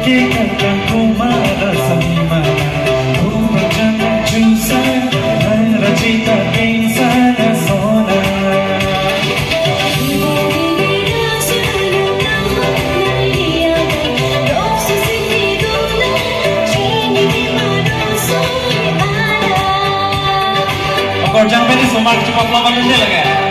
hakikatan kumara sa himala upang dyan nagjusan ay rajita pinsala sona. और जहाँ मैंने सुमार चुपा लगा